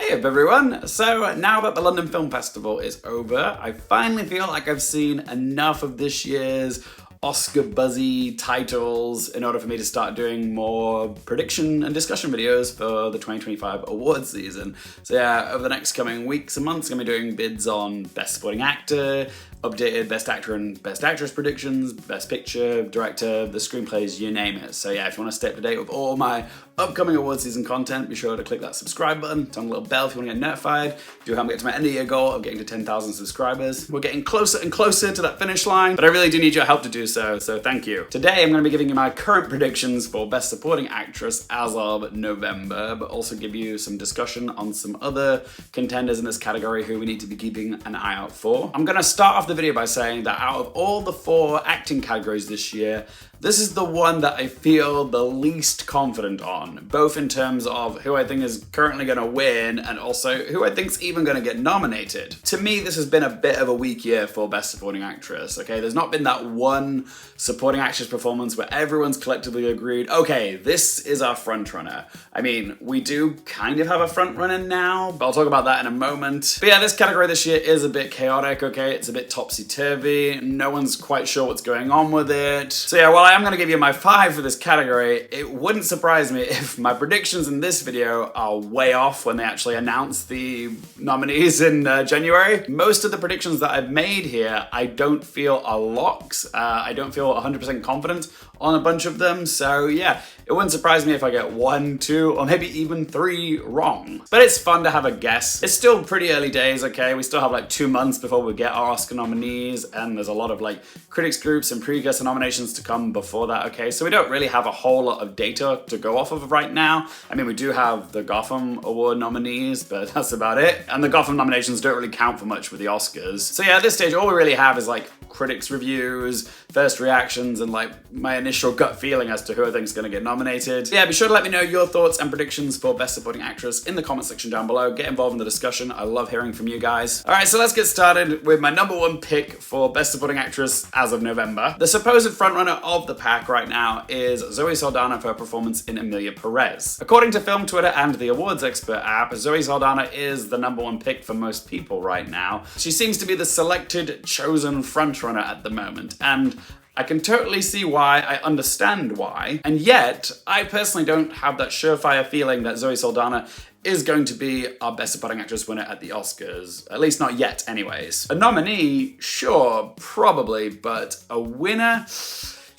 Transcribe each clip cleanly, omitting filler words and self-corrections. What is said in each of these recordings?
Hey up everyone! So now that the London Film Festival is over, I finally feel like I've seen enough of this year's Oscar buzzy titles in order for me to start doing more prediction and discussion videos for the 2025 awards season. So yeah, over the next coming weeks and months, I'm going to be doing bids on Best Supporting Actor, updated Best Actor and Best Actress predictions, Best Picture, Director, the screenplays, you name it. So yeah, if you want to stay up to date with all my upcoming awards season content, be sure to click that subscribe button, turn on the little bell if you want to get notified. Do help me get to my end of year goal of getting to 10,000 subscribers. We're getting closer and closer to that finish line, but I really do need your help to do so thank you. Today I'm going to be giving you my current predictions for Best Supporting Actress as of November, but also give you some discussion on some other contenders in this category who we need to be keeping an eye out for. I'm going to start off the video by saying that out of all the 4 acting categories this year, this is the one that I feel the least confident on, both in terms of who I think is currently going to win and also who I think's even going to get nominated. To me, this has been a bit of a weak year for Best Supporting Actress, okay? There's not been that one supporting actress performance where everyone's collectively agreed, okay, this is our frontrunner. I mean, we do kind of have a frontrunner now, but I'll talk about that in a moment. But yeah, this category this year is a bit chaotic, okay? It's a bit topsy-turvy. No one's quite sure what's going on with it. So yeah, while I am going to give you my 5 for this category, it wouldn't surprise me if my predictions in this video are way off when they actually announce the nominees in January. Most of the predictions that I've made here, I don't feel are locks. I don't feel 100% confident on a bunch of them, so yeah, it wouldn't surprise me if I get 1, 2, or maybe even 3 wrong. But it's fun to have a guess. It's still pretty early days, okay? We still have like 2 months before we get our Oscar nominees, and there's a lot of like critics groups and precursor nominations to come before that, okay? So we don't really have a whole lot of data to go off of right now. I mean, we do have the Gotham Award nominees, but that's about it. And the Gotham nominations don't really count for much with the Oscars. So yeah, at this stage, all we really have is like critics reviews, first reactions, and like my initial gut feeling as to who I think is going to get nominated. Yeah, be sure to let me know your thoughts and predictions for Best Supporting Actress in the comment section down below. Get involved in the discussion. I love hearing from you guys. All right, so let's get started with my number 1 pick for Best Supporting Actress as of November. The supposed frontrunner of the pack right now is Zoe Saldana for her performance in Emilia Perez. According to Film Twitter and the Awards Expert app, Zoe Saldana is the number 1 pick for most people right now. She seems to be the selected, chosen frontrunner at the moment, and I can totally see why, I understand why, and yet I personally don't have that surefire feeling that Zoe Saldana is going to be our Best Supporting Actress winner at the Oscars. At least not yet, anyways. A nominee, sure, probably, but a winner?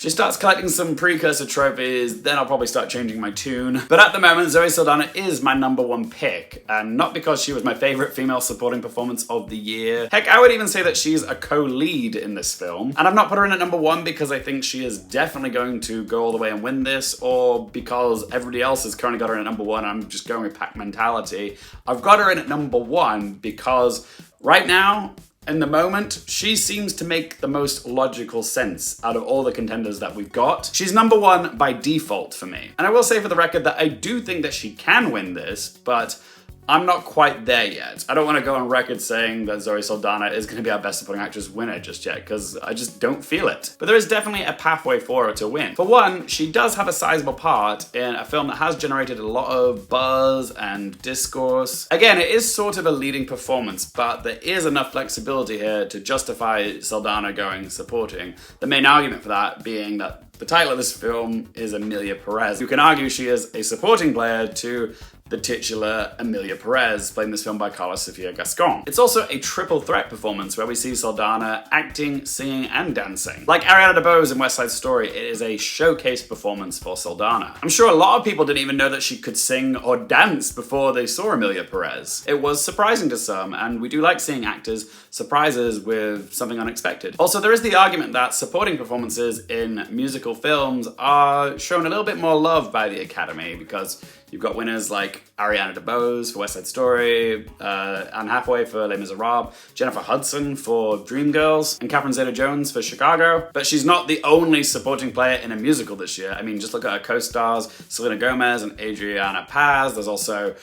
She starts collecting some precursor trophies, then I'll probably start changing my tune. But at the moment, Zoe Saldana is my number 1 pick, and not because she was my favorite female supporting performance of the year. Heck, I would even say that she's a co-lead in this film. And I've not put her in at number 1 because I think she is definitely going to go all the way and win this, or because everybody else has currently got her in at number 1 and I'm just going with pack mentality. I've got her in at number 1 because right now, in the moment, she seems to make the most logical sense out of all the contenders that we've got. She's number 1 by default for me. And I will say for the record that I do think that she can win this, but I'm not quite there yet. I don't want to go on record saying that Zoe Saldana is going to be our Best Supporting Actress winner just yet, because I just don't feel it. But there is definitely a pathway for her to win. For one, she does have a sizable part in a film that has generated a lot of buzz and discourse. Again, it is sort of a leading performance, but there is enough flexibility here to justify Saldana going supporting. The main argument for that being that the title of this film is Emilia Perez. You can argue she is a supporting player to the titular Emilia Perez, playing this film by Carla Sofia Gascon. It's also a triple threat performance where we see Saldana acting, singing, and dancing. Like Ariana DeBose in West Side Story, it is a showcase performance for Saldana. I'm sure a lot of people didn't even know that she could sing or dance before they saw Emilia Perez. It was surprising to some, and we do like seeing actors surprise us with something unexpected. Also, there is the argument that supporting performances in musical films are shown a little bit more love by the Academy because you've got winners like Ariana DeBose for West Side Story, Anne Hathaway for Les Miserables, Jennifer Hudson for Dreamgirls, and Catherine Zeta-Jones for Chicago. But she's not the only supporting player in a musical this year. I mean, just look at her co-stars, Selena Gomez and Adriana Paz. There's also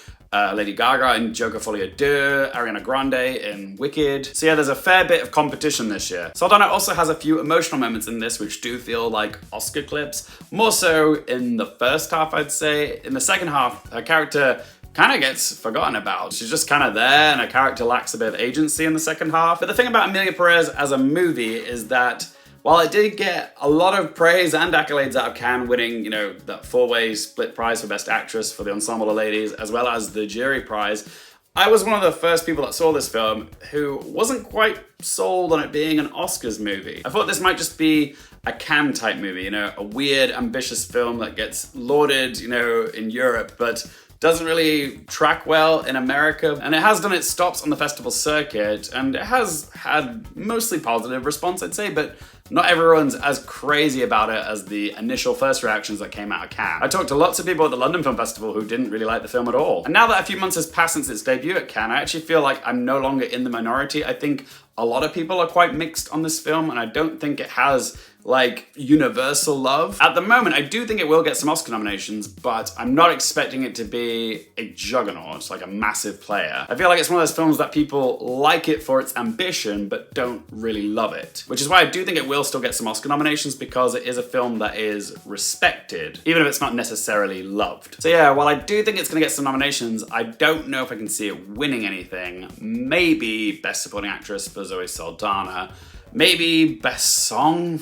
Lady Gaga in Joker Folie à Deux, Ariana Grande in Wicked. So yeah, there's a fair bit of competition this year. Saldana also has a few emotional moments in this which do feel like Oscar clips, more so in the first half, I'd say. In the second half, her character kind of gets forgotten about. She's just kind of there, and her character lacks a bit of agency in the second half. But the thing about Emilia Perez as a movie is that while it did get a lot of praise and accolades out of Cannes, winning, you know, that 4-way split prize for Best Actress for the Ensemble of Ladies, as well as the jury prize, I was one of the first people that saw this film who wasn't quite sold on it being an Oscars movie. I thought this might just be a Cannes type movie, you know, a weird, ambitious film that gets lauded, you know, in Europe, but doesn't really track well in America. And it has done its stops on the festival circuit, and it has had mostly positive response, I'd say, but not everyone's as crazy about it as the initial first reactions that came out of Cannes. I talked to lots of people at the London Film Festival who didn't really like the film at all. And now that a few months has passed since its debut at Cannes, I actually feel like I'm no longer in the minority. I think a lot of people are quite mixed on this film, and I don't think it has like universal love. At the moment, I do think it will get some Oscar nominations, but I'm not expecting it to be a juggernaut, like a massive player. I feel like it's one of those films that people like it for its ambition, but don't really love it. Which is why I do think it will still get some Oscar nominations, because it is a film that is respected, even if it's not necessarily loved. So yeah, while I do think it's gonna get some nominations, I don't know if I can see it winning anything. Maybe Best Supporting Actress for Zoe Saldana. Maybe Best Song.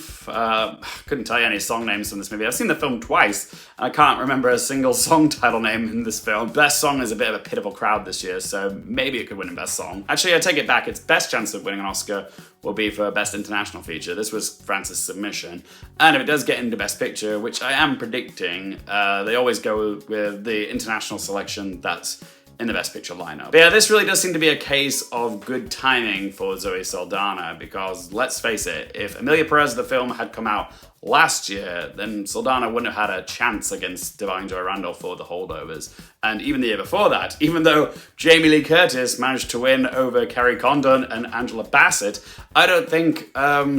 Couldn't tell you any song names from this movie. I've seen the film twice, and I can't remember a single song title name in this film. Best Song is a bit of a pitiful crowd this year, so maybe it could win in Best Song. Actually, I take it back. Its best chance of winning an Oscar will be for Best International Feature. This was France's submission. And if it does get into Best Picture, which I am predicting, they always go with the international selection that's in the Best Picture lineup. But yeah, this really does seem to be a case of good timing for Zoe Saldana, because let's face it, if Emilia Perez, the film, had come out last year, then Saldana wouldn't have had a chance against Divine Joy Randolph for The Holdovers. And even the year before that, even though Jamie Lee Curtis managed to win over Kerry Condon and Angela Bassett, I don't think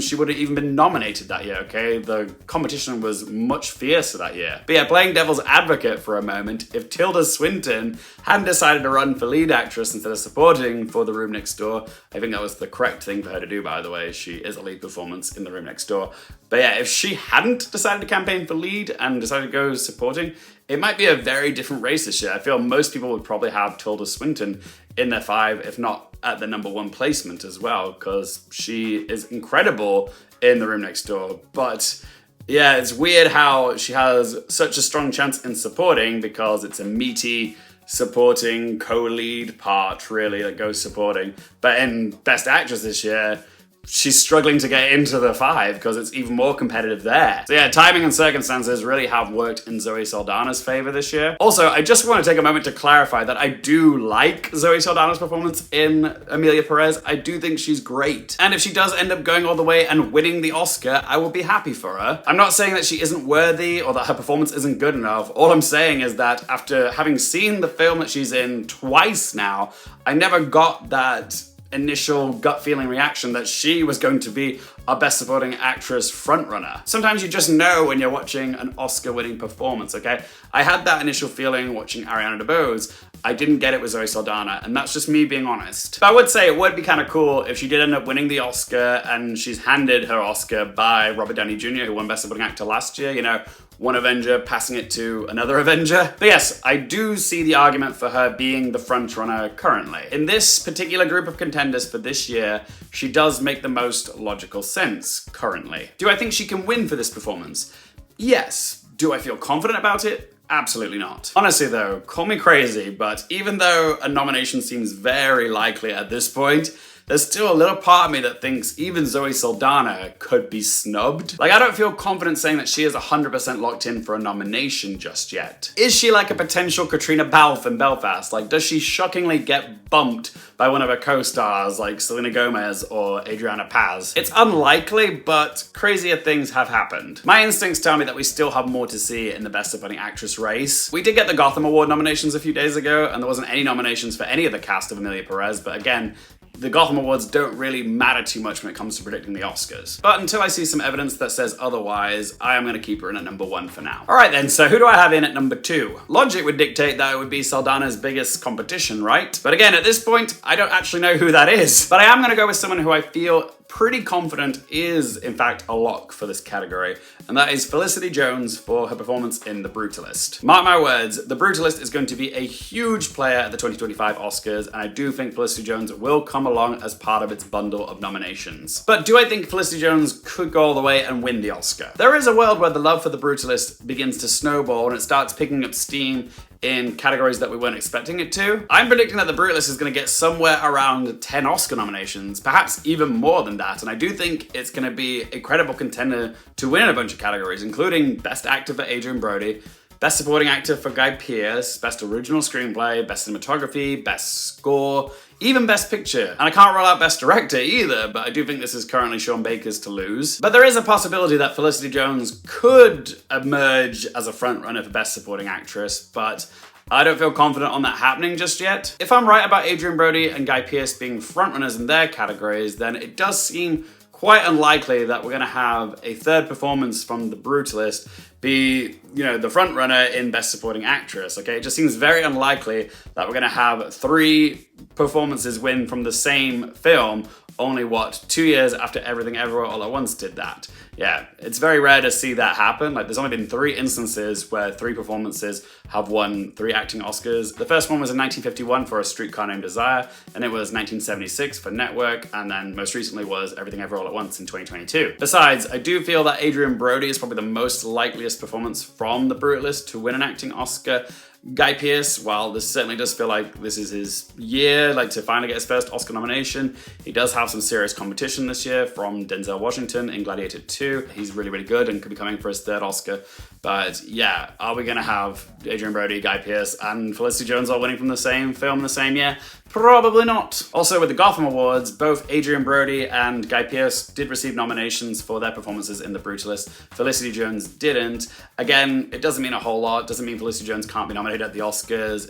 she would have even been nominated that year, okay? The competition was much fiercer that year. But yeah, playing devil's advocate for a moment, if Tilda Swinton hadn't decided to run for lead actress instead of supporting for The Room Next Door, I think that was the correct thing for her to do, by the way. She is a lead performance in The Room Next Door. But yeah, if she hadn't decided to campaign for lead and decided to go supporting, it might be a very different race this year. I feel most people would probably have Tilda Swinton in their 5, if not at the #1 placement as well, because she is incredible in The Room Next Door. But yeah, it's weird how she has such a strong chance in supporting, because it's a meaty supporting co-lead part, really, that goes supporting. But in Best Actress this year, she's struggling to get into the 5 because it's even more competitive there. So yeah, timing and circumstances really have worked in Zoe Saldana's favor this year. Also, I just want to take a moment to clarify that I do like Zoe Saldana's performance in Emilia Perez. I do think she's great. And if she does end up going all the way and winning the Oscar, I will be happy for her. I'm not saying that she isn't worthy or that her performance isn't good enough. All I'm saying is that after having seen the film that she's in twice now, I never got that initial gut feeling reaction that she was going to be our Best Supporting Actress frontrunner. Sometimes you just know when you're watching an Oscar-winning performance, okay? I had that initial feeling watching Ariana DeBose. I didn't get it with Zoe Saldana, and that's just me being honest. But I would say it would be kind of cool if she did end up winning the Oscar and she's handed her Oscar by Robert Downey Jr., who won Best Supporting Actor last year, you know, one Avenger passing it to another Avenger. But yes, I do see the argument for her being the frontrunner currently. In this particular group of contenders for this year, she does make the most logical sense currently. Do I think she can win for this performance? Yes. Do I feel confident about it? Absolutely not. Honestly though, call me crazy, but even though a nomination seems very likely at this point, there's still a little part of me that thinks even Zoe Saldana could be snubbed. Like, I don't feel confident saying that she is 100% locked in for a nomination just yet. Is she like a potential Katrina Balfe in Belfast? Like, does she shockingly get bumped by one of her co-stars like Selena Gomez or Adriana Paz? It's unlikely, but crazier things have happened. My instincts tell me that we still have more to see in the Best Supporting Actress race. We did get the Gotham Award nominations a few days ago, and there wasn't any nominations for any of the cast of Emilia Perez, but again, the Gotham Awards don't really matter too much when it comes to predicting the Oscars. But until I see some evidence that says otherwise, I am going to keep her in at #1 for now. Alright then, so who do I have in at #2? Logic would dictate that it would be Saldana's biggest competition, right? But again, at this point, I don't actually know who that is. But I am going to go with someone who I feel pretty confident is, in fact, a lock for this category, and that is Felicity Jones for her performance in The Brutalist. Mark my words, The Brutalist is going to be a huge player at the 2025 Oscars, and I do think Felicity Jones will come along as part of its bundle of nominations. But do I think Felicity Jones could go all the way and win the Oscar? There is a world where the love for The Brutalist begins to snowball and it starts picking up steam in categories that we weren't expecting it to. I'm predicting that The Brutalist is going to get somewhere around 10 Oscar nominations, perhaps even more than that, and I do think it's going to be a credible contender to win in a bunch of categories, including Best Actor for Adrien Brody, Best Supporting Actor for Guy Pearce, Best Original Screenplay, Best Cinematography, Best Score, even Best Picture. And I can't rule out Best Director either, but I do think this is currently Sean Baker's to lose. But there is a possibility that Felicity Jones could emerge as a frontrunner for Best Supporting Actress, but I don't feel confident on that happening just yet. If I'm right about Adrien Brody and Guy Pearce being frontrunners in their categories, then it does seem quite unlikely that we're going to have a third performance from The Brutalist be, the front runner in Best Supporting Actress, okay? It just seems very unlikely that we're gonna have 3 performances win from the same film, only 2 years after Everything Everywhere All at Once did that. Yeah, it's very rare to see that happen. Like, there's only been 3 instances where 3 performances have won 3 acting Oscars. The first one was in 1951 for A Streetcar Named Desire, and it was 1976 for Network, and then most recently was Everything Everywhere All at Once in 2022. Besides, I do feel that Adrien Brody is probably the most likeliest performance from The Brutalist to win an acting Oscar. Guy Pearce, while this certainly does feel like this is his year, to finally get his first Oscar nomination, he does have some serious competition this year from Denzel Washington in Gladiator 2. He's really, really good and could be coming for his 3rd Oscar. But yeah, are we gonna have Adrien Brody, Guy Pearce, and Felicity Jones all winning from the same film in the same year? Probably not. Also, with the Gotham Awards, both Adrien Brody and Guy Pearce did receive nominations for their performances in The Brutalist. Felicity Jones didn't. Again, it doesn't mean a whole lot. It doesn't mean Felicity Jones can't be nominated at the Oscars.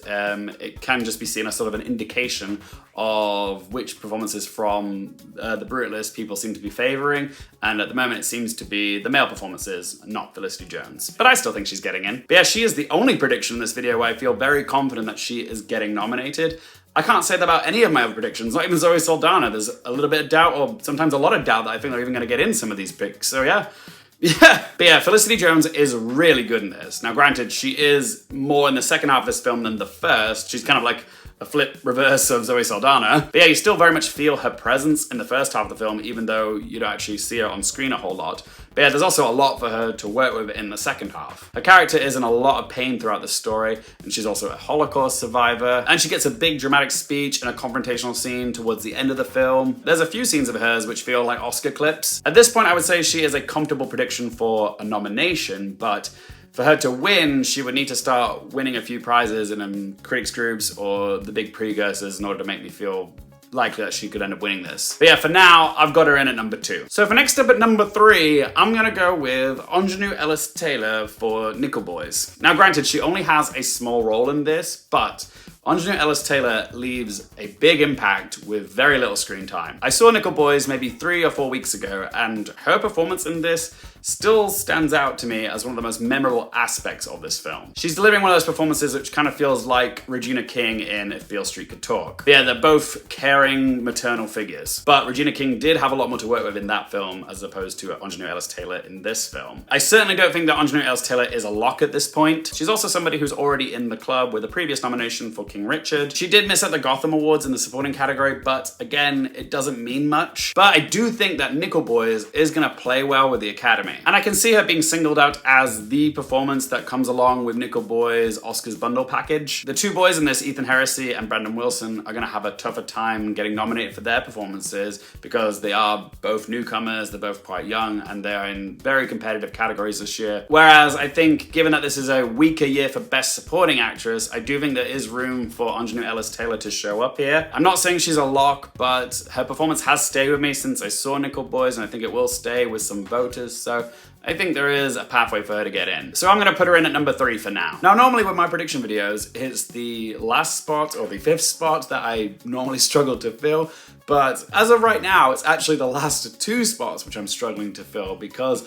It can just be seen as sort of an indication of which performances from The Brutalist people seem to be favoring. And at the moment, it seems to be the male performances, not Felicity Jones. But I still think she's getting in. But yeah, she is the only prediction in this video where I feel very confident that she is getting nominated. I can't say that about any of my other predictions, not even Zoe Saldana. There's a little bit of doubt, or sometimes a lot of doubt, that I think they're even going to get in some of these picks. So yeah. But yeah, Felicity Jones is really good in this. Now granted, she is more in the second half of this film than the first. She's kind of like a flip reverse of Zoe Saldana. But yeah, you still very much feel her presence in the first half of the film, even though you don't actually see her on screen a whole lot. But yeah, there's also a lot for her to work with in the second half. Her character is in a lot of pain throughout the story, and she's also a Holocaust survivor, and she gets a big dramatic speech and a confrontational scene towards the end of the film. There's a few scenes of hers which feel like Oscar clips. At this point, I would say she is a comfortable prediction for a nomination, but for her to win, she would need to start winning a few prizes in critics groups or the big precursors in order to make me feel likely that she could end up winning this. But yeah, for now, I've got her in at number 2. So for next up at number 3, I'm gonna go with Ingenue Ellis-Taylor for Nickel Boys. Now granted, she only has a small role in this, but Ingenue Ellis-Taylor leaves a big impact with very little screen time. I saw Nickel Boys maybe 3 or 4 weeks ago, and her performance in this still stands out to me as one of the most memorable aspects of this film. She's delivering one of those performances which kind of feels like Regina King in If Beale Street Could Talk. But yeah, they're both caring maternal figures. But Regina King did have a lot more to work with in that film as opposed to Ingenue Ellis-Taylor in this film. I certainly don't think that Ingenue Ellis-Taylor is a lock at this point. She's also somebody who's already in the club with a previous nomination for King Richard. She did miss at the Gotham Awards in the supporting category, but again, it doesn't mean much. But I do think that Nickel Boys is gonna play well with the Academy. And I can see her being singled out as the performance that comes along with Nickel Boys' Oscars bundle package. The 2 boys in this, Ethan Heresy and Brandon Wilson, are gonna have a tougher time getting nominated for their performances because they are both newcomers, they're both quite young, and they're in very competitive categories this year. Whereas I think, given that this is a weaker year for Best Supporting Actress, I do think there is room for Ingenue Ellis-Taylor to show up here. I'm not saying she's a lock, but her performance has stayed with me since I saw Nickel Boys, and I think it will stay with some voters, so I think there is a pathway for her to get in. So I'm gonna put her in at number 3 for now. Now, normally with my prediction videos, it's the last spot or the 5th spot that I normally struggle to fill, but as of right now, it's actually the last 2 spots which I'm struggling to fill because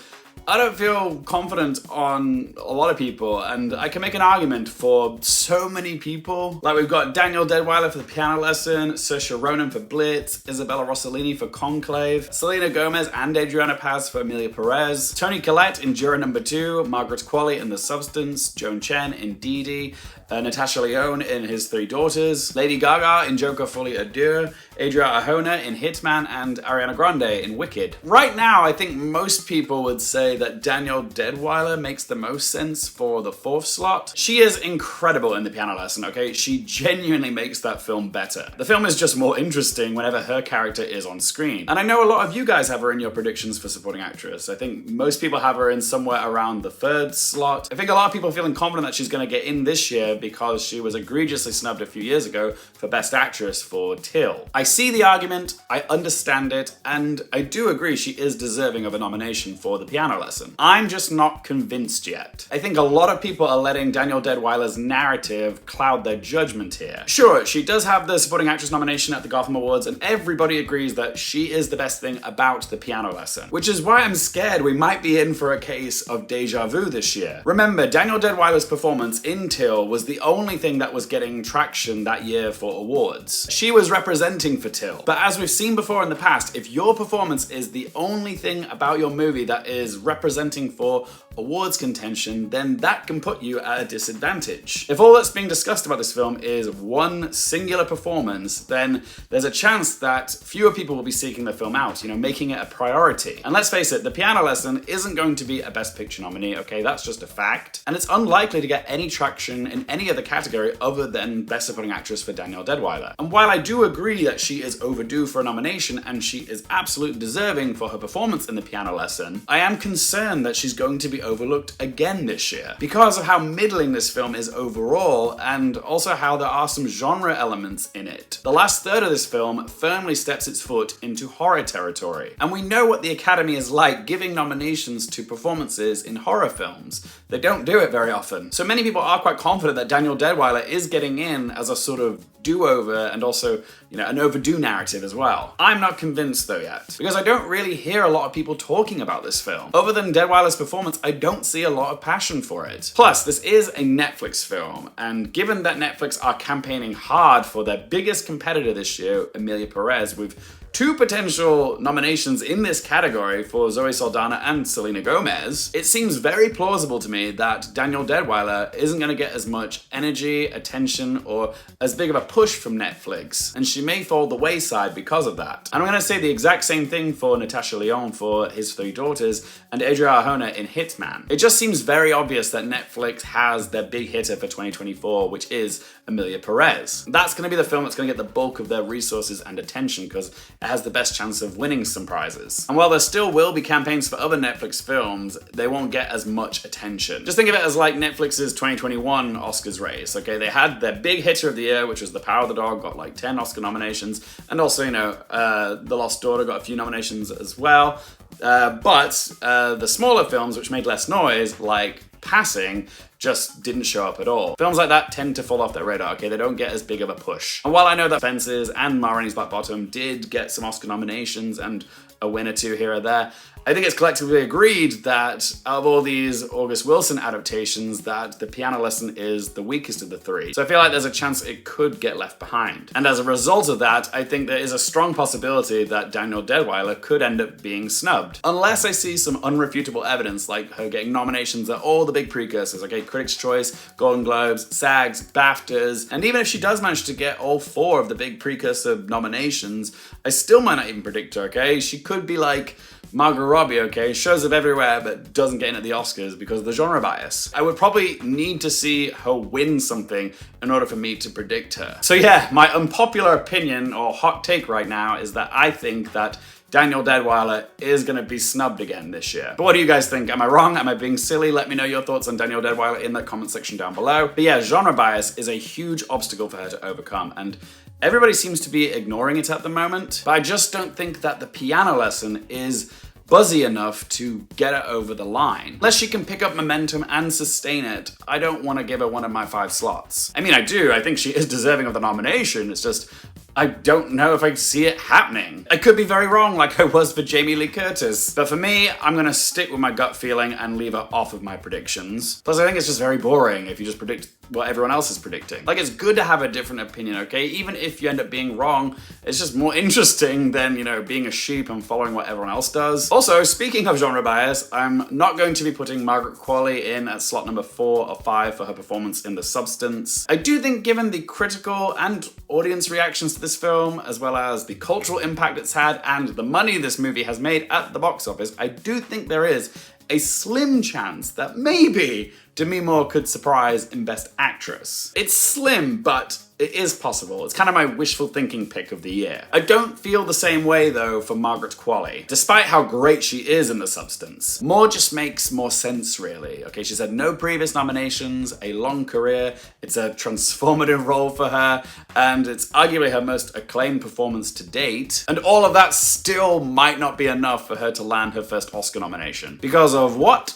I don't feel confident on a lot of people, and I can make an argument for so many people. Like, we've got Danielle Deadwyler for The Piano Lesson, Saoirse Ronan for Blitz, Isabella Rossellini for Conclave, Selena Gomez and Adriana Paz for Emilia Perez, Toni Collette in Juror Number 2, Margaret Qualley in The Substance, Joan Chen in Dee Dee, Natasha Lyonne in His Three Daughters, Lady Gaga in Joker Folie à Deux, Adria Arjona in Hitman, and Ariana Grande in Wicked. Right now, I think most people would say that Danielle Deadwyler makes the most sense for the 4th slot. She is incredible in The Piano Lesson, okay? She genuinely makes that film better. The film is just more interesting whenever her character is on screen. And I know a lot of you guys have her in your predictions for supporting actress. I think most people have her in somewhere around the 3rd slot. I think a lot of people are feeling confident that she's gonna get in this year because she was egregiously snubbed a few years ago for Best Actress for Till. I see the argument, I understand it, and I do agree she is deserving of a nomination for The Piano Lesson. I'm just not convinced yet. I think a lot of people are letting Danielle Deadwyler's narrative cloud their judgment here. Sure, she does have the Supporting Actress nomination at the Gotham Awards, and everybody agrees that she is the best thing about The Piano Lesson, which is why I'm scared we might be in for a case of deja vu this year. Remember, Danielle Deadwyler's performance in Till was the only thing that was getting traction that year for awards. She was representing for Till. But as we've seen before in the past, if your performance is the only thing about your movie that is representing for awards contention, then that can put you at a disadvantage. If all that's being discussed about this film is one singular performance, then there's a chance that fewer people will be seeking the film out, making it a priority. And let's face it, The Piano Lesson isn't going to be a Best Picture nominee, okay? That's just a fact. And it's unlikely to get any traction in any other category other than Best Supporting Actress for Danielle Deadwyler. And while I do agree that she is overdue for a nomination and she is absolutely deserving for her performance in The Piano Lesson, I am concerned that she's going to be overlooked again this year because of how middling this film is overall, and also how there are some genre elements in it. The last third of this film firmly steps its foot into horror territory, and we know what the Academy is like giving nominations to performances in horror films. They don't do it very often. So many people are quite confident that Danielle Deadwyler is getting in as a sort of do-over and also, an overdue narrative as well. I'm not convinced though yet, because I don't really hear a lot of people talking about this film. Other than Deadwyler's performance, I don't see a lot of passion for it. Plus, this is a Netflix film, and given that Netflix are campaigning hard for their biggest competitor this year, Emilia Perez, with 2 potential nominations in this category for Zoe Saldana and Selena Gomez, it seems very plausible to me that Danielle Deadwyler isn't going to get as much energy, attention, or as big of a push from Netflix, and she may fall the wayside because of that. And I'm going to say the exact same thing for Natasha Lyonne for His Three Daughters and Adria Arjona in Hitman. It just seems very obvious that Netflix has their big hitter for 2024, which is Emilia Perez. That's going to be the film that's going to get the bulk of their resources and attention because it has the best chance of winning some prizes. And while there still will be campaigns for other Netflix films, they won't get as much attention. Just think of it as like Netflix's 2021 Oscars race, okay? They had their big hitter of the year, which was The Power of the Dog, got like 10 Oscar nominations, and also, The Lost Daughter got a few nominations as well. But the smaller films, which made less noise, like Passing, just didn't show up at all. Films like that tend to fall off their radar, okay? They don't get as big of a push. And while I know that Fences and Ma Rainey's Black Bottom did get some Oscar nominations and a win or two here or there, I think it's collectively agreed that out of all these August Wilson adaptations, that The Piano Lesson is the weakest of the 3. So I feel like there's a chance it could get left behind. And as a result of that, I think there is a strong possibility that Danielle Deadwyler could end up being snubbed. Unless I see some unrefutable evidence, like her getting nominations at all the big precursors, okay? Critics' Choice, Golden Globes, SAGs, BAFTAs, and even if she does manage to get all 4 of the big precursor nominations, I still might not even predict her, okay? She could be like Margot Robbie, okay, shows up everywhere but doesn't get in at the Oscars because of the genre bias. I would probably need to see her win something in order for me to predict her. So yeah, my unpopular opinion or hot take right now is that I think that Danielle Deadwyler is going to be snubbed again this year. But what do you guys think? Am I wrong? Am I being silly? Let me know your thoughts on Danielle Deadwyler in the comment section down below. But yeah, genre bias is a huge obstacle for her to overcome, and everybody seems to be ignoring it at the moment. But I just don't think that The Piano Lesson is buzzy enough to get her over the line. Unless she can pick up momentum and sustain it, I don't want to give her one of my 5 slots. I mean, I do. I think she is deserving of the nomination. It's just, I don't know if I see it happening. I could be very wrong like I was for Jamie Lee Curtis. But for me, I'm gonna stick with my gut feeling and leave her off of my predictions. Plus, I think it's just very boring if you just predict what everyone else is predicting. Like, it's good to have a different opinion, okay? Even if you end up being wrong, it's just more interesting than, you know, being a sheep and following what everyone else does. Also, speaking of genre bias, I'm not going to be putting Margaret Qualley in at slot number 4 or 5 for her performance in The Substance. I do think, given the critical and audience reactions to this film, as well as the cultural impact it's had and the money this movie has made at the box office, I do think there is a slim chance that maybe Demi Moore could surprise in Best Actress. It's slim, but it is possible. It's kind of my wishful thinking pick of the year. I don't feel the same way, though, for Margaret Qualley. Despite how great she is in The Substance, Moore just makes more sense, really. Okay, she's had no previous nominations, a long career, it's a transformative role for her, and it's arguably her most acclaimed performance to date. And all of that still might not be enough for her to land her first Oscar nomination. Because of what?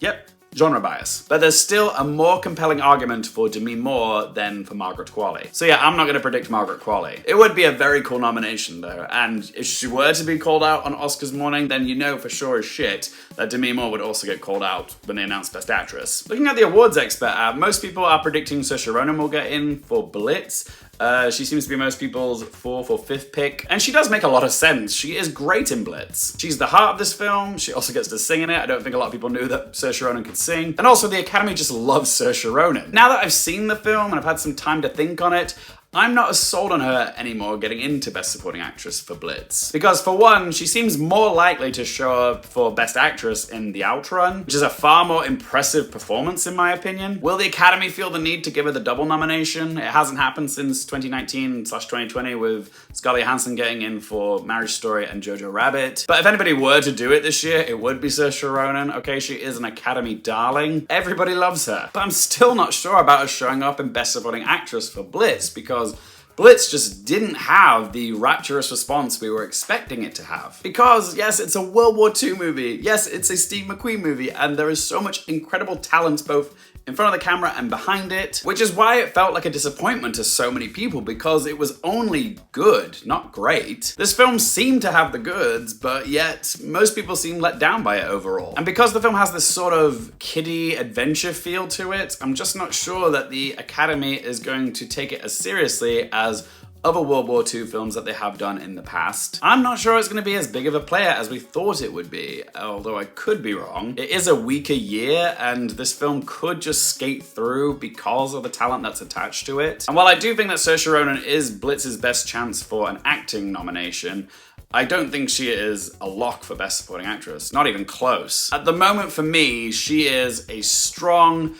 Yep. Genre bias. But there's still a more compelling argument for Demi Moore than for Margaret Qualley. So yeah, I'm not going to predict Margaret Qualley. It would be a very cool nomination though, and if she were to be called out on Oscars morning, then you know for sure as shit that Demi Moore would also get called out when they announce Best Actress. Looking at the awards expert app, most people are predicting Saoirse Ronan will get in for Blitz. She seems to be most people's 4th or 5th pick. And she does make a lot of sense. She is great in Blitz. She's the heart of this film. She also gets to sing in it. I don't think a lot of people knew that Saoirse Ronan could sing. And also the Academy just loves Saoirse Ronan. Now that I've seen the film and I've had some time to think on it, I'm not as sold on her anymore getting into Best Supporting Actress for Blitz. Because for one, she seems more likely to show up for Best Actress in The Outrun, which is a far more impressive performance in my opinion. Will the Academy feel the need to give her the double nomination? It hasn't happened since 2019/2020 with Scarlett Johansson getting in for Marriage Story and Jojo Rabbit. But if anybody were to do it this year, it would be Saoirse Ronan. Okay, she is an Academy darling. Everybody loves her. But I'm still not sure about her showing up in Best Supporting Actress for Blitz because Blitz just didn't have the rapturous response we were expecting it to have. Because, yes, it's a World War II movie. Yes, it's a Steve McQueen movie, and there is so much incredible talent both in front of the camera and behind it, which is why it felt like a disappointment to so many people, because it was only good, not great. This film seemed to have the goods, but yet most people seemed let down by it overall. And because the film has this sort of kiddie adventure feel to it, I'm just not sure that the Academy is going to take it as seriously as other World War II films that they have done in the past. I'm not sure it's going to be as big of a player as we thought it would be, although I could be wrong. It is a weaker year, and this film could just skate through because of the talent that's attached to it. And while I do think that Saoirse Ronan is Blitz's best chance for an acting nomination, I don't think she is a lock for Best Supporting Actress, not even close. At the moment for me, she is a strong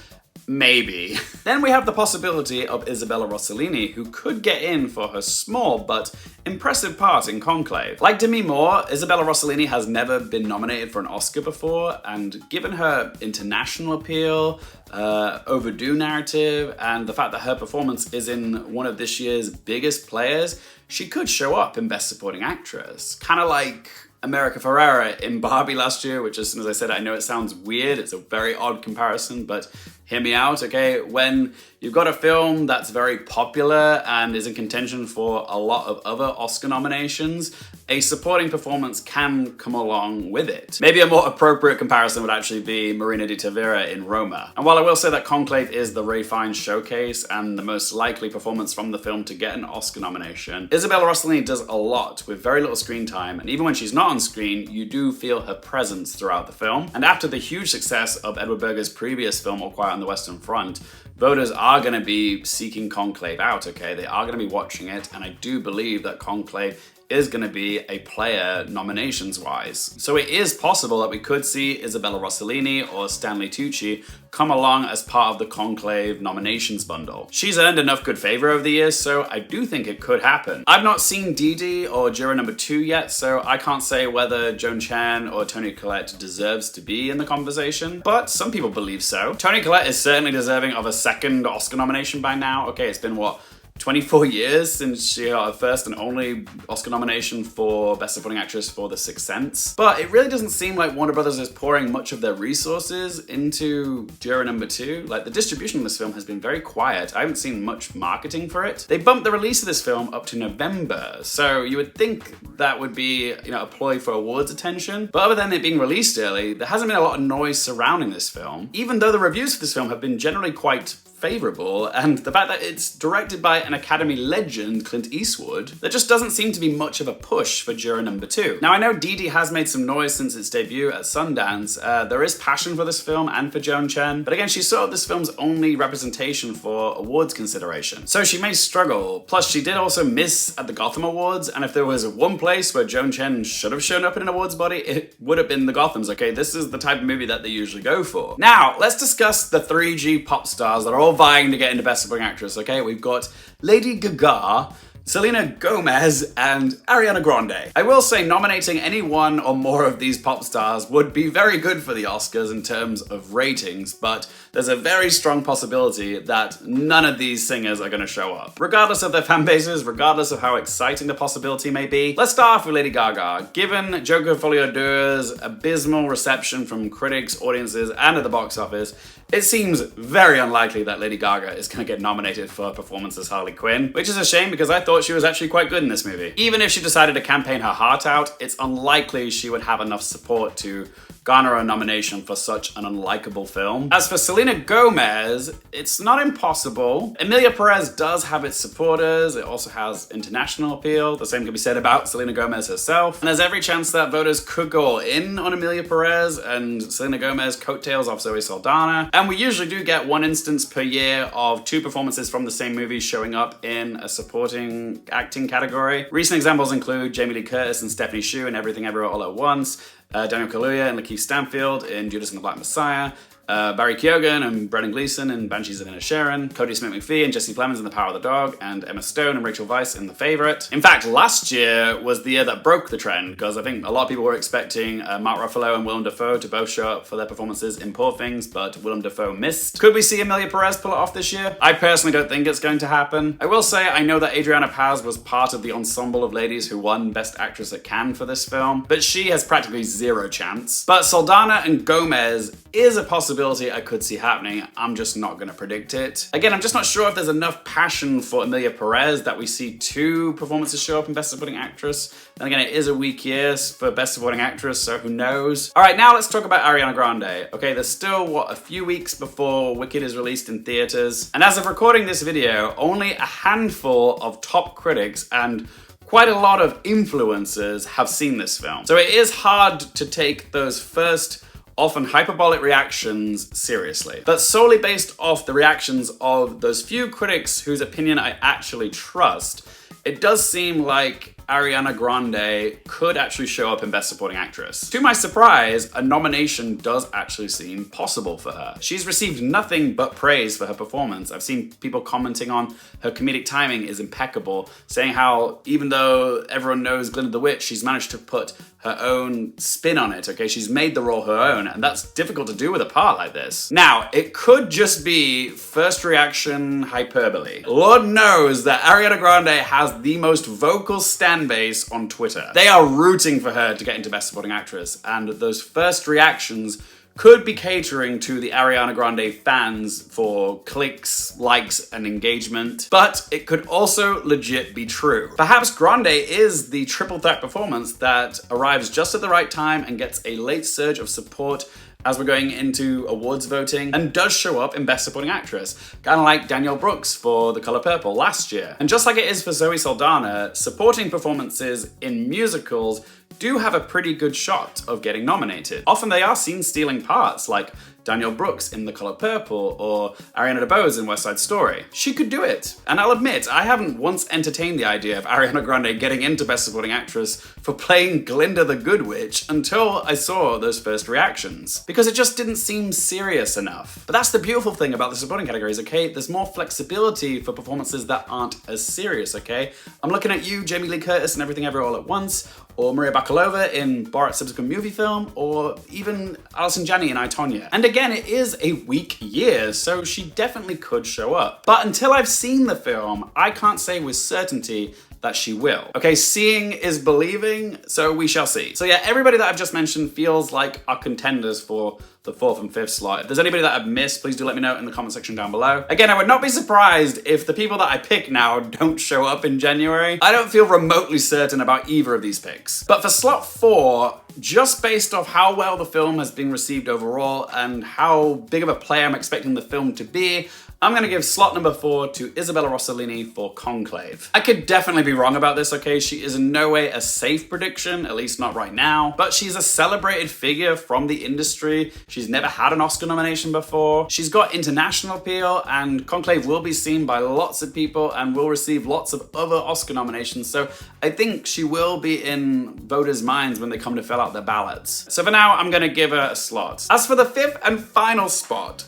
maybe. Then we have the possibility of Isabella Rossellini, who could get in for her small but impressive part in Conclave. Like Demi Moore, Isabella Rossellini has never been nominated for an Oscar before, and given her international appeal, overdue narrative, and the fact that her performance is in one of this year's biggest players, she could show up in Best Supporting Actress. Kind of like America Ferrera in Barbie last year, which, as soon as I said it, I know it sounds weird, it's a very odd comparison, but hear me out, okay? When you've got a film that's very popular and is in contention for a lot of other Oscar nominations, a supporting performance can come along with it. Maybe a more appropriate comparison would actually be Marina di Tavira in Roma. And while I will say that Conclave is the Ralph Fiennes showcase and the most likely performance from the film to get an Oscar nomination, Isabella Rossellini does a lot with very little screen time, and even when she's not on screen, you do feel her presence throughout the film. And after the huge success of Edward Berger's previous film, All Quiet on the Western Front, voters are going to be seeking Conclave out, okay? They are going to be watching it, and I do believe that Conclave is going to be a player nominations-wise. So it is possible that we could see Isabella Rossellini or Stanley Tucci come along as part of the Conclave nominations bundle. She's earned enough good favor over the years, so I do think it could happen. I've not seen Didi or Juror Number 2 yet, so I can't say whether Joan Chen or Toni Collette deserves to be in the conversation, but some people believe so. Toni Collette is certainly deserving of a second Oscar nomination by now. Okay, it's been, what, 24 years since she got her first and only Oscar nomination for Best Supporting Actress for The Sixth Sense. But it really doesn't seem like Warner Brothers is pouring much of their resources into Juror number 2. Like, the distribution of this film has been very quiet. I haven't seen much marketing for it. They bumped the release of this film up to November, so you would think that would be, a ploy for awards attention. But other than it being released early, there hasn't been a lot of noise surrounding this film, even though the reviews for this film have been generally quite favorable, and the fact that it's directed by an Academy legend, Clint Eastwood, there just doesn't seem to be much of a push for Juror number 2. Now, I know Didi has made some noise since its debut at Sundance. There is passion for this film and for Joan Chen, but again, she's sort of this film's only representation for awards consideration, so she may struggle. Plus, she did also miss at the Gotham Awards, and if there was one place where Joan Chen should have shown up in an awards body, it would have been the Gothams, okay? This is the type of movie that they usually go for. Now, let's discuss the 3G pop stars that are all vying to get into Best Supporting Actress, okay? We've got Lady Gaga, Selena Gomez, and Ariana Grande. I will say nominating any one or more of these pop stars would be very good for the Oscars in terms of ratings, but there's a very strong possibility that none of these singers are going to show up. Regardless of their fan bases, regardless of how exciting the possibility may be, let's start off with Lady Gaga. Given Joker Folie d'Or's abysmal reception from critics, audiences, and at the box office, it seems very unlikely that Lady Gaga is going to get nominated for her performance as Harley Quinn, which is a shame because I thought she was actually quite good in this movie. Even if she decided to campaign her heart out, it's unlikely she would have enough support to garner a nomination for such an unlikable film. As for Selena Gomez, it's not impossible. Emilia Perez does have its supporters. It also has international appeal. The same can be said about Selena Gomez herself. And there's every chance that voters could go all in on Emilia Perez and Selena Gomez coattails off Zoe Saldana. And we usually do get one instance per year of 2 performances from the same movie showing up in a supporting acting category. Recent examples include Jamie Lee Curtis and Stephanie Hsu in Everything Everywhere All at Once, Daniel Kaluuya and Lakeith Stanfield in Judas and the Black Messiah, Barry Keoghan and Brendan Gleeson in Banshees of Inisherin, Cody Smith-McPhee and Jesse Plemons in The Power of the Dog, and Emma Stone and Rachel Weisz in The Favourite. In fact, last year was the year that broke the trend, because I think a lot of people were expecting Mark Ruffalo and Willem Dafoe to both show up for their performances in Poor Things, but Willem Dafoe missed. Could we see Emilia Perez pull it off this year? I personally don't think it's going to happen. I will say I know that Adriana Paz was part of the ensemble of ladies who won Best Actress at Cannes for this film, but she has practically zero chance. But Saldana and Gomez is a possibility I could see happening. I'm just not going to predict it. Again, I'm just not sure if there's enough passion for Emilia Perez that we see 2 performances show up in Best Supporting Actress. Then again, it is a weak year for Best Supporting Actress, so who knows? All right, now let's talk about Ariana Grande. Okay, there's still, a few weeks before Wicked is released in theaters. And as of recording this video, only a handful of top critics and quite a lot of influencers have seen this film. So it is hard to take those first often hyperbolic reactions seriously. But solely based off the reactions of those few critics whose opinion I actually trust, it does seem like Ariana Grande could actually show up in Best Supporting Actress. To my surprise, a nomination does actually seem possible for her. She's received nothing but praise for her performance. I've seen people commenting on her comedic timing is impeccable, saying how even though everyone knows Glinda the Witch, she's managed to put her own spin on it, okay? She's made the role her own, and that's difficult to do with a part like this. Now, it could just be first reaction hyperbole. Lord knows that Ariana Grande has the most vocal stan base on Twitter. They are rooting for her to get into Best Supporting Actress, and those first reactions could be catering to the Ariana Grande fans for clicks, likes, and engagement, but it could also legit be true. Perhaps Grande is the triple threat performance that arrives just at the right time and gets a late surge of support as we're going into awards voting, and does show up in Best Supporting Actress, kind of like Danielle Brooks for The Color Purple last year. And just like it is for Zoe Saldana, supporting performances in musicals do have a pretty good shot of getting nominated. Often they are seen stealing parts, like Danielle Brooks in The Color Purple or Ariana DeBose in West Side Story. She could do it. And I'll admit, I haven't once entertained the idea of Ariana Grande getting into Best Supporting Actress for playing Glinda the Good Witch until I saw those first reactions, because it just didn't seem serious enough. But that's the beautiful thing about the supporting categories, okay? There's more flexibility for performances that aren't as serious, okay? I'm looking at you, Jamie Lee Curtis in Everything Everywhere All at Once, or Maria Bakalova in Borat's subsequent movie film, or even Alison Janney in I, Tonya. And again, it is a weak year, so she definitely could show up. But until I've seen the film, I can't say with certainty that she will. Okay, seeing is believing, so we shall see. So yeah, everybody that I've just mentioned feels like are contenders for the 4th and 5th slot. If there's anybody that I've missed, please do let me know in the comment section down below. Again, I would not be surprised if the people that I pick now don't show up in January. I don't feel remotely certain about either of these picks. But for slot 4, just based off how well the film has been received overall and how big of a player I'm expecting the film to be, I'm gonna give slot number 4 to Isabella Rossellini for Conclave. I could definitely be wrong about this, okay? She is in no way a safe prediction, at least not right now, but she's a celebrated figure from the industry. She's never had an Oscar nomination before. She's got international appeal, and Conclave will be seen by lots of people and will receive lots of other Oscar nominations, so I think she will be in voters' minds when they come to fill out their ballots. So for now, I'm gonna give her a slot. As for the 5th and final spot,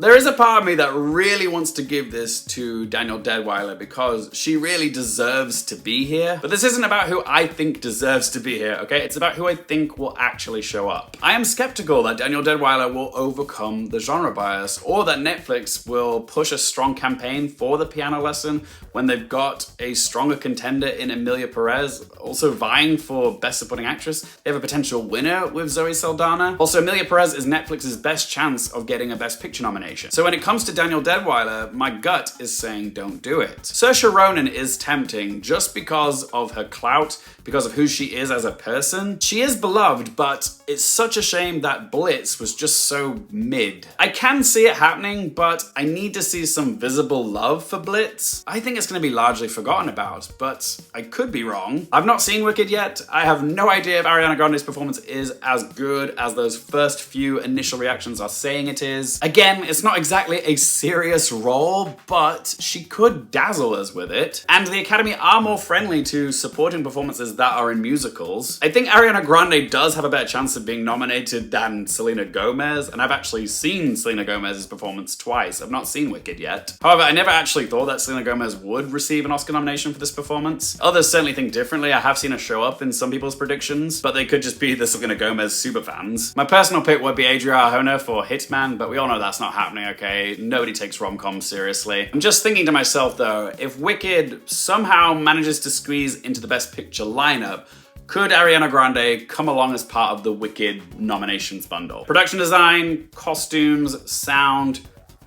there is a part of me that really wants to give this to Danielle Deadwyler because she really deserves to be here. But this isn't about who I think deserves to be here, okay? It's about who I think will actually show up. I am skeptical that Danielle Deadwyler will overcome the genre bias or that Netflix will push a strong campaign for the piano lesson when they've got a stronger contender in Emilia Perez, also vying for Best Supporting Actress. They have a potential winner with Zoe Saldana. Also, Emilia Perez is Netflix's best chance of getting a Best Picture nomination. So when it comes to Danielle Deadwyler, my gut is saying don't do it. Saoirse Ronan is tempting just because of her clout, because of who she is as a person. She is beloved, but it's such a shame that Blitz was just so mid. I can see it happening, but I need to see some visible love for Blitz. I think it's going to be largely forgotten about, but I could be wrong. I've not seen Wicked yet. I have no idea if Ariana Grande's performance is as good as those first few initial reactions are saying it is. Again, it's not exactly a serious role, but she could dazzle us with it. And the Academy are more friendly to supporting performances that are in musicals. I think Ariana Grande does have a better chance of being nominated than Selena Gomez, and I've actually seen Selena Gomez's performance twice. I've not seen Wicked yet. However, I never actually thought that Selena Gomez would receive an Oscar nomination for this performance. Others certainly think differently. I have seen her show up in some people's predictions, but they could just be the Selena Gomez superfans. My personal pick would be Adria Arjona for Hitman, but we all know that's not happening, okay? Nobody takes rom-coms seriously. I'm just thinking to myself though, if Wicked somehow manages to squeeze into the Best Picture lineup, could Ariana Grande come along as part of the Wicked nominations bundle? Production design, costumes, sound,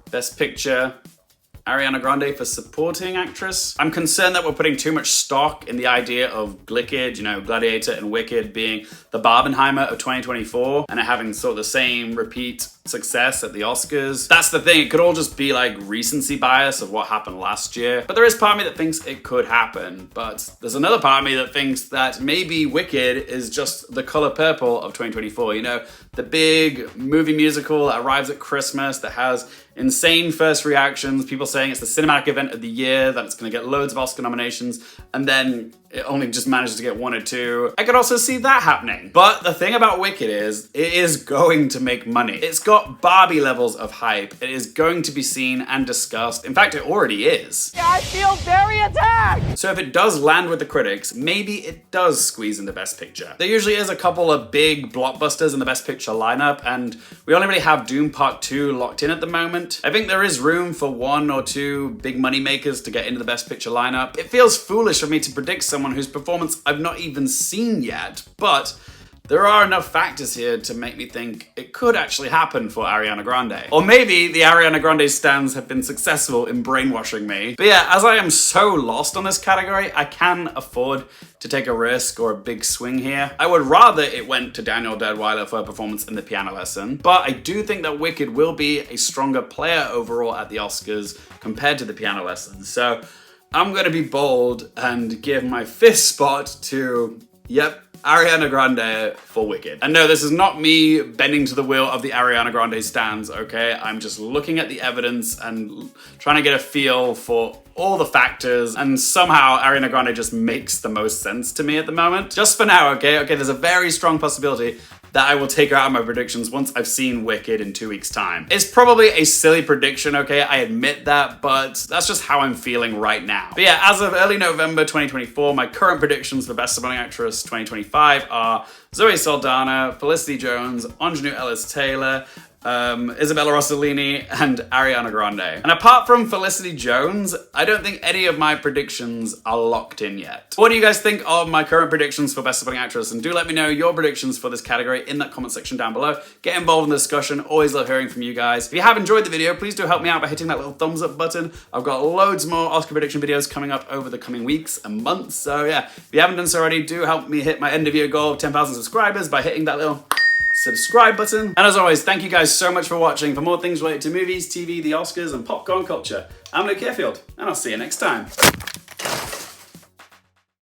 Best Picture, Ariana Grande for supporting actress. I'm concerned that we're putting too much stock in the idea of Glicked, you know, Gladiator and Wicked being the Barbenheimer of 2024 and it having sort of the same repeat success at the Oscars. That's the thing, it could all just be like recency bias of what happened last year. But there is part of me that thinks it could happen, but there's another part of me that thinks that maybe Wicked is just the color purple of 2024, you know, the big movie musical that arrives at Christmas that has insane first reactions, people saying it's the cinematic event of the year, that it's gonna get loads of Oscar nominations, and then it only just manages to get 1 or 2. I could also see that happening. But the thing about Wicked is, it is going to make money. It's got Barbie levels of hype. It is going to be seen and discussed. In fact, it already is. I feel very attacked! So if it does land with the critics, maybe it does squeeze in the Best Picture. There usually is a couple of big blockbusters in the Best Picture lineup, and we only really have Doom Part 2 locked in at the moment. I think there is room for 1 or 2 big money makers to get into the Best Picture lineup. It feels foolish for me to predict someone whose performance I've not even seen yet, but there are enough factors here to make me think it could actually happen for Ariana Grande. Or maybe the Ariana Grande stans have been successful in brainwashing me. But yeah, as I am so lost on this category, I can afford to take a risk or a big swing here. I would rather it went to Danielle Deadwyler for her performance in The Piano Lesson, but I do think that Wicked will be a stronger player overall at the Oscars compared to The Piano Lesson. So I'm gonna be bold and give my 5th spot to, yep, Ariana Grande for Wicked. And no, this is not me bending to the will of the Ariana Grande stans, okay? I'm just looking at the evidence and trying to get a feel for all the factors, and somehow Ariana Grande just makes the most sense to me at the moment. Just for now, okay? Okay, there's a very strong possibility that I will take her out of my predictions once I've seen Wicked in 2 weeks' time. It's probably a silly prediction, okay? I admit that, but that's just how I'm feeling right now. But yeah, as of early November 2024, my current predictions for Best Supporting Actress 2025 are Zoe Saldana, Felicity Jones, Ingenue Ellis-Taylor, Isabella Rossellini, and Ariana Grande. And apart from Felicity Jones, I don't think any of my predictions are locked in yet. What do you guys think of my current predictions for Best Supporting Actress? And do let me know your predictions for this category in that comment section down below. Get involved in the discussion. Always love hearing from you guys. If you have enjoyed the video, please do help me out by hitting that little thumbs up button. I've got loads more Oscar prediction videos coming up over the coming weeks and months. So yeah, if you haven't done so already, do help me hit my end of year goal of 10,000 subscribers by hitting that little subscribe button. And as always, thank you guys so much for watching. For more things related to movies, TV, the Oscars, and popcorn culture, I'm Luke Carefield, and I'll see you next time.